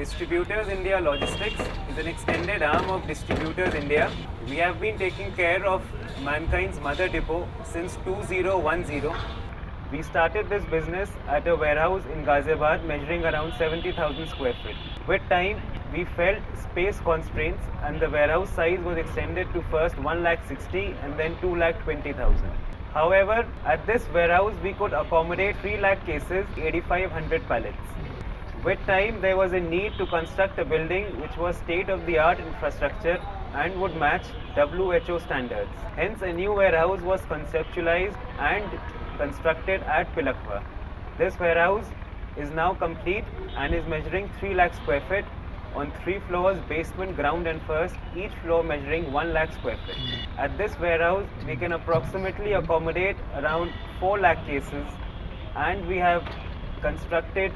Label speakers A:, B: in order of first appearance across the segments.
A: Distributors India Logistics is an extended arm of Distributors India. We have been taking care of mankind's mother depot since 2010. We started this business at a warehouse in Ghaziabad measuring around 70,000 square feet. With time, we felt space constraints and the warehouse size was extended to first 1,60,000 and then 2,20,000. However, at this warehouse, we could accommodate 3 lakh cases, 8,500 pallets. With time, there was a need to construct a building which was state-of-the-art infrastructure and would match WHO standards. Hence, a new warehouse was conceptualized and constructed at Pilakwa. This warehouse is now complete and is measuring 3 lakh square feet on 3 floors, basement, ground and first, each floor measuring 1 lakh square feet. At this warehouse, we can approximately accommodate around 4 lakh cases and we have constructed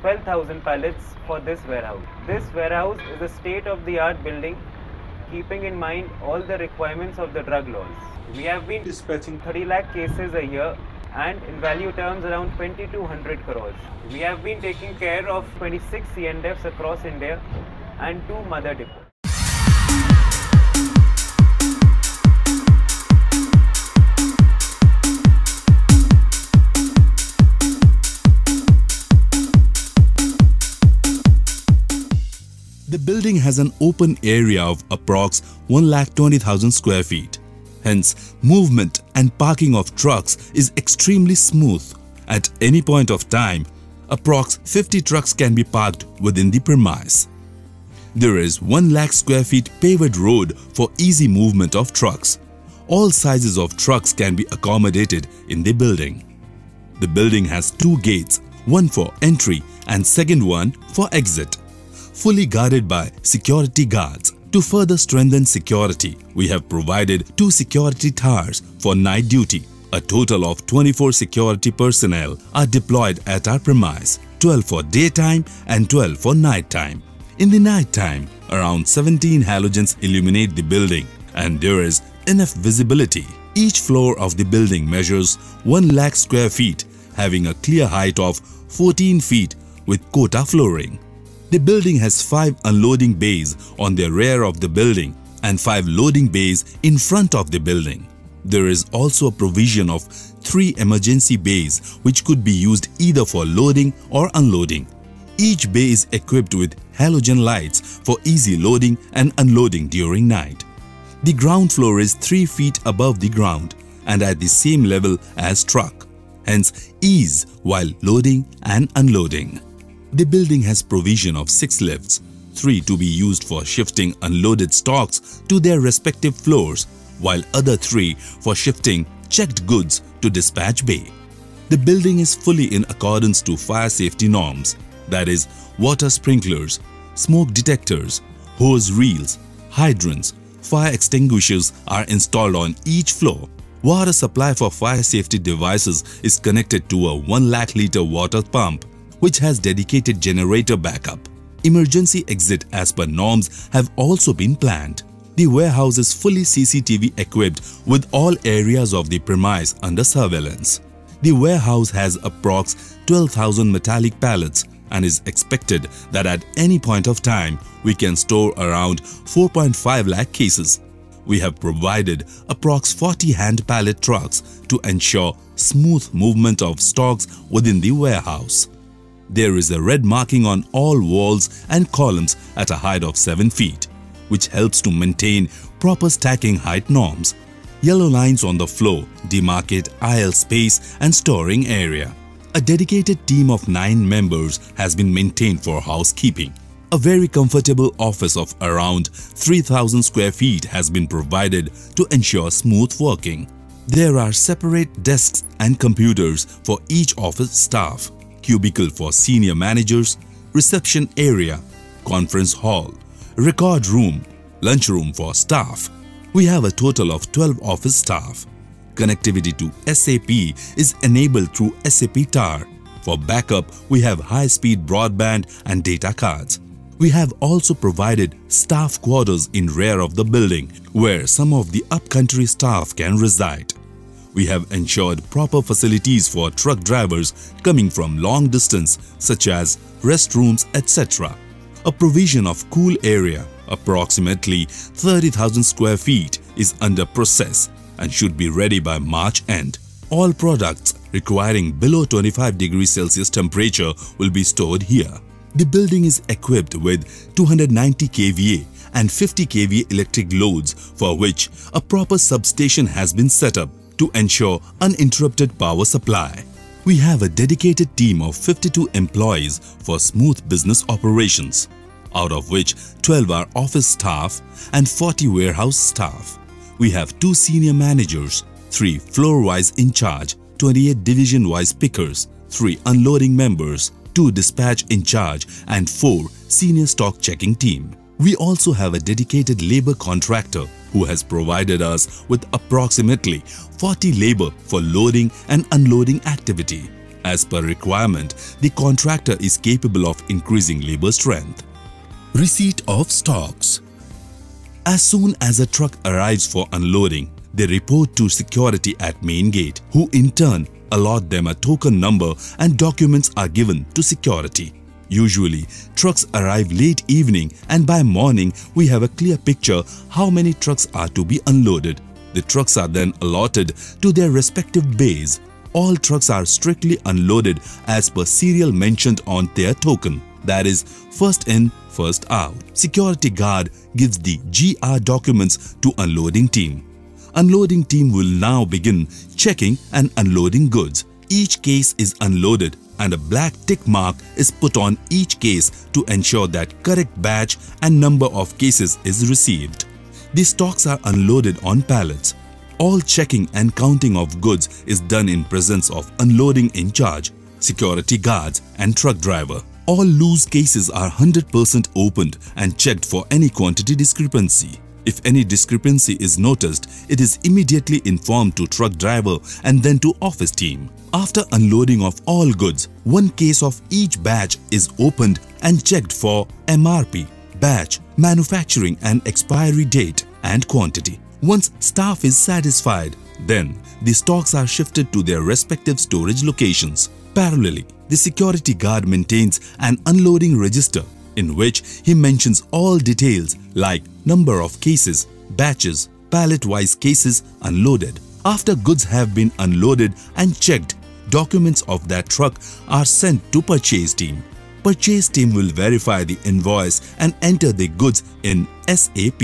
A: 12,000 pallets for this warehouse. This warehouse is a state-of-the-art building keeping in mind all the requirements of the drug laws. We have been dispatching 30 lakh cases a year and in value terms around 2,200 crores. We have been taking care of 26 C&Fs across India and 2 mother depots.
B: The building has an open area of approx 1,20,000 square feet. Hence, movement and parking of trucks is extremely smooth. At any point of time, approx 50 trucks can be parked within the premise. There is 1 lakh square feet paved road for easy movement of trucks. All sizes of trucks can be accommodated in the building. The building has 2 gates, one for entry and second one for exit, fully guarded by security guards. To further strengthen security, we have provided 2 security towers for night duty. A total of 24 security personnel are deployed at our premise, 12 for daytime and 12 for night time. In the night time, around 17 halogens illuminate the building and there is enough visibility. Each floor of the building measures 1 lakh square feet, having a clear height of 14 feet with Kota flooring. The building has 5 unloading bays on the rear of the building and 5 loading bays in front of the building. There is also a provision of 3 emergency bays which could be used either for loading or unloading. Each bay is equipped with halogen lights for easy loading and unloading during night. The ground floor is 3 feet above the ground and at the same level as truck, hence ease while loading and unloading. The building has provision of 6 lifts, 3 to be used for shifting unloaded stocks to their respective floors, while other 3 for shifting checked goods to dispatch bay. The building is fully in accordance to fire safety norms, that is, water sprinklers, smoke detectors, hose reels, hydrants, fire extinguishers are installed on each floor. Water supply for fire safety devices is connected to a 1 lakh litre water pump, which has dedicated generator backup. Emergency exit as per norms have also been planned. The warehouse is fully CCTV equipped with all areas of the premise under surveillance. The warehouse has approx 12,000 metallic pallets and is expected that at any point of time we can store around 4.5 lakh cases. We have provided approx 40 hand pallet trucks to ensure smooth movement of stocks within the warehouse. There is a red marking on all walls and columns at a height of 7 feet, which helps to maintain proper stacking height norms. Yellow lines on the floor demarcate aisle space and storing area. A dedicated team of 9 members has been maintained for housekeeping. A very comfortable office of around 3,000 square feet has been provided to ensure smooth working. There are separate desks and computers for each office staff, cubicle for senior managers, reception area, conference hall, record room, lunchroom for staff. We have a total of 12 office staff. Connectivity to SAP is enabled through SAP Tower. For backup, we have high-speed broadband and data cards. We have also provided staff quarters in rear of the building where some of the upcountry staff can reside. We have ensured proper facilities for truck drivers coming from long distance such as restrooms, etc. A provision of cool area, approximately 30,000 square feet, is under process and should be ready by March end. All products requiring below 25 degrees Celsius temperature will be stored here. The building is equipped with 290 kVA and 50 kVA electric loads, for which a proper substation has been set up to ensure uninterrupted power supply. We have a dedicated team of 52 employees for smooth business operations, out of which 12 are office staff and 40 warehouse staff. We have 2 senior managers, 3 floor-wise in charge, 28 division-wise pickers, 3 unloading members, 2 dispatch in charge and 4 senior stock checking team. We also have a dedicated labor contractor who has provided us with approximately 40 labor for loading and unloading activity. As per requirement, the contractor is capable of increasing labor strength. Receipt of stocks. As soon as a truck arrives for unloading, they report to security at main gate, who in turn allot them a token number and documents are given to security. Usually, trucks arrive late evening and by morning we have a clear picture how many trucks are to be unloaded. The trucks are then allotted to their respective bays. All trucks are strictly unloaded as per serial mentioned on their token, that is, first in, first out. Security guard gives the GR documents to unloading team. Unloading team will now begin checking and unloading goods. Each case is unloaded and a black tick mark is put on each case to ensure that correct batch and number of cases is received. The stocks are unloaded on pallets. All checking and counting of goods is done in presence of unloading in charge, security guards and truck driver. All loose cases are 100% opened and checked for any quantity discrepancy. If any discrepancy is noticed, it is immediately informed to truck driver and then to office team. After unloading of all goods, one case of each batch is opened and checked for MRP, batch, manufacturing and expiry date and quantity. Once staff is satisfied, then the stocks are shifted to their respective storage locations. Parallelly, the security guard maintains an unloading register in which he mentions all details like number of cases, batches, pallet-wise cases unloaded. After goods have been unloaded and checked, documents of that truck are sent to purchase team. Purchase team will verify the invoice and enter the goods in SAP.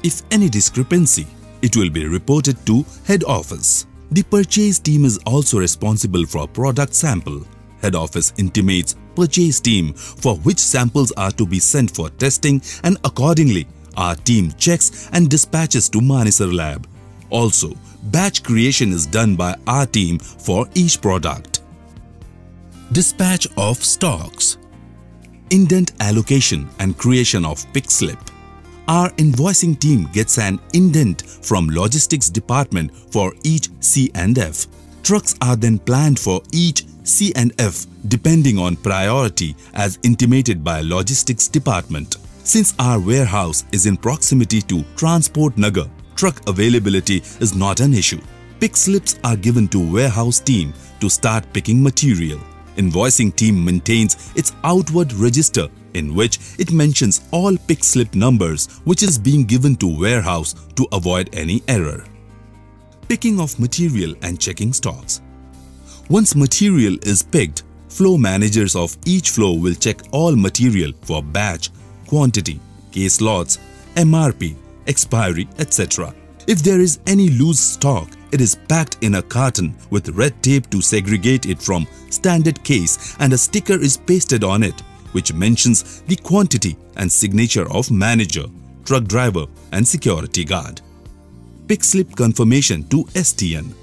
B: If any discrepancy, it will be reported to head office. The purchase team is also responsible for product sample. Head office intimates purchase team for which samples are to be sent for testing, and accordingly, our team checks and dispatches to Manesar lab. Also, batch creation is done by our team for each product. Dispatch of stocks. Indent allocation and creation of pick slip. Our invoicing team gets an indent from logistics department for each C&F. Trucks are then planned for each C&F depending on priority as intimated by logistics department. Since our warehouse is in proximity to Transport Nagar, truck availability is not an issue. Pick slips are given to warehouse team to start picking material. Invoicing team maintains its outward register in which it mentions all pick slip numbers which is being given to warehouse to avoid any error. Picking of material and checking stocks. Once material is picked, flow managers of each flow will check all material for batch, quantity, case lots, MRP, expiry, etc. If there is any loose stock, it is packed in a carton with red tape to segregate it from standard case, and a sticker is pasted on it which mentions the quantity and signature of manager, truck driver and security guard. Pick slip confirmation to STN.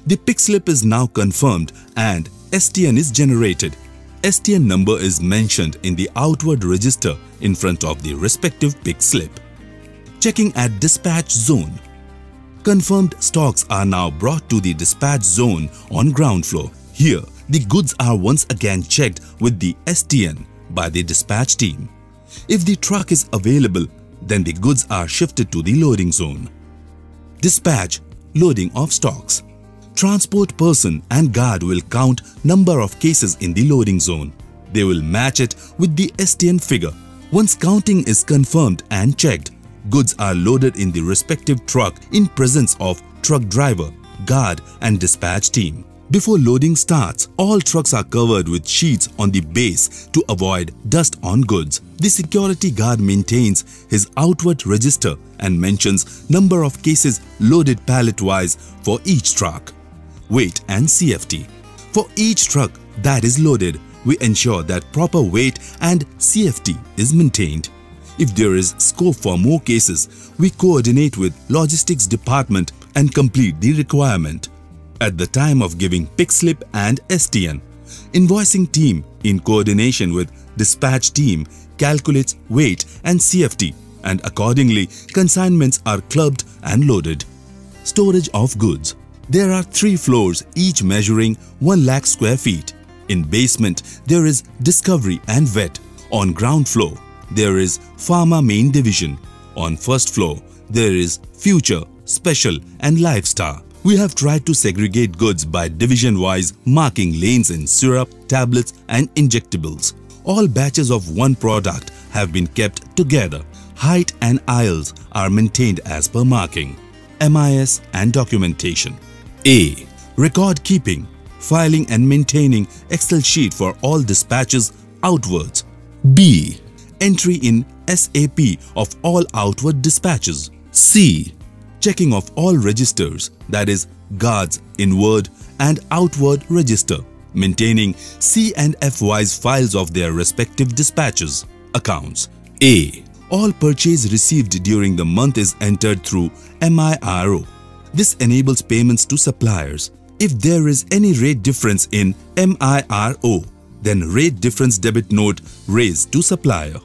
B: The pick slip is now confirmed and STN is generated. STN number is mentioned in the outward register in front of the respective pick slip. Checking at dispatch zone. Confirmed stocks are now brought to the dispatch zone on ground floor. Here, the goods are once again checked with the STN by the dispatch team. If the truck is available, then the goods are shifted to the loading zone. Dispatch, loading of stocks. Transport person and guard will count number of cases in the loading zone. They will match it with the STN figure Once counting is confirmed and checked, goods are loaded in the respective truck in presence of truck driver, guard and dispatch team. Before loading starts, all trucks are covered with sheets on the base to avoid dust on goods. The security guard maintains his outward register and mentions number of cases loaded pallet-wise for each truck. Weight and CFT. For each truck that is loaded, we ensure that proper weight and CFT is maintained. If there is scope for more cases, we coordinate with logistics department and complete the requirement. At the time of giving pick slip and STN, invoicing team in coordination with dispatch team calculates weight and CFT, and accordingly consignments are clubbed and loaded. Storage of goods. There are 3 floors, each measuring 1 lakh square feet. In basement, there is Discovery and Vet. On ground floor, there is Pharma Main Division. On first floor, there is Future, Special and Lifestyle. We have tried to segregate goods by division-wise, marking lanes in syrup, tablets and injectables. All batches of one product have been kept together. Height and aisles are maintained as per marking. MIS and documentation. A. Record keeping, filing and maintaining Excel sheet for all dispatches outwards. B. Entry in SAP of all outward dispatches. C. Checking of all registers, that is guards inward and outward register, maintaining C and F wise files of their respective dispatches. Accounts. A. All purchase received during the month is entered through MIRO. This enables payments to suppliers. If there is any rate difference in MIRO, then rate difference debit note raised to supplier.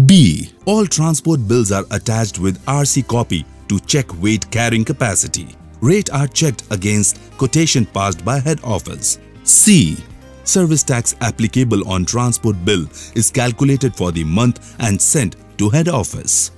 B: B. All transport bills are attached with RC copy to check weight carrying capacity. Rate are checked against quotation passed by head office. C. Service tax applicable on transport bill is calculated for the month and sent to head office.